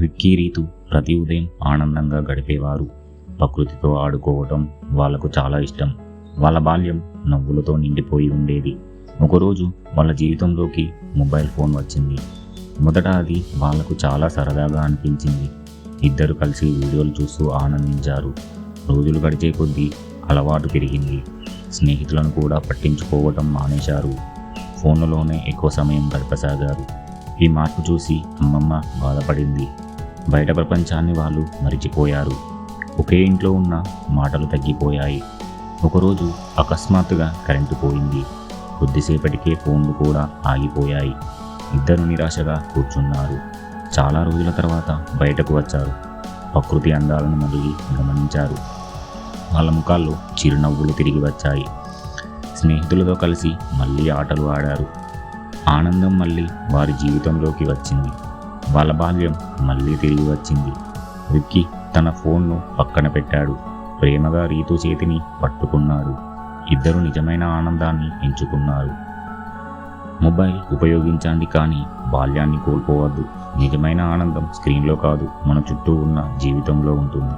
విక్కీ, రీతు ప్రతి ఉదయం ఆనందంగా గడిపేవారు. ప్రకృతితో ఆడుకోవటం వాళ్లకు చాలా ఇష్టం. వాళ్ళ బాల్యం నవ్వులతో నిండిపోయి ఉండేది. ఒకరోజు వాళ్ళ జీవితంలోకి మొబైల్ ఫోన్ వచ్చింది. మొదట అది వాళ్లకు చాలా సరదాగా అనిపించింది. ఇద్దరు కలిసి వీడియోలు చూస్తూ ఆనందించారు. రోజులు గడిచే కొద్దీ అలవాటు పెరిగింది. స్నేహితులను కూడా పట్టించుకోవటం మానేశారు. ఫోన్లలోనే ఎక్కువ సమయం గడపసాగారు. ఈ మార్పు చూసి అమ్మమ్మ బాధపడింది. బయట ప్రపంచాన్ని వాళ్ళు మరిచిపోయారు. ఒకే ఇంట్లో ఉన్న మాటలు తగ్గిపోయాయి. ఒకరోజు అకస్మాత్తుగా కరెంటు పోయింది. కొద్దిసేపటికే ఫోన్లు కూడా ఆగిపోయాయి. ఇద్దరు నిరాశగా కూర్చున్నారు. చాలా రోజుల తర్వాత బయటకు వచ్చారు. ప్రకృతి అందాలను మళ్ళీ గమనించారు. వాళ్ళ ముఖాల్లో చిరునవ్వులు తిరిగి వచ్చాయి. స్నేహితులతో కలిసి మళ్ళీ ఆటలు ఆడారు. ఆనందం మళ్ళీ వారి జీవితంలోకి వచ్చింది. వాళ్ళ బాల్యం మళ్ళీ తిరిగి వచ్చింది. విక్కీ తన ఫోన్ను పక్కన పెట్టాడు. ప్రేమగా రీతు చేతిని పట్టుకున్నాడు. ఇద్దరు నిజమైన ఆనందాన్ని ఎంచుకున్నారు. మొబైల్ ఉపయోగించండి, కానీ బాల్యాన్ని కోల్పోవద్దు. నిజమైన ఆనందం స్క్రీన్లో కాదు, మన చుట్టూ ఉన్న జీవితంలో ఉంటుంది.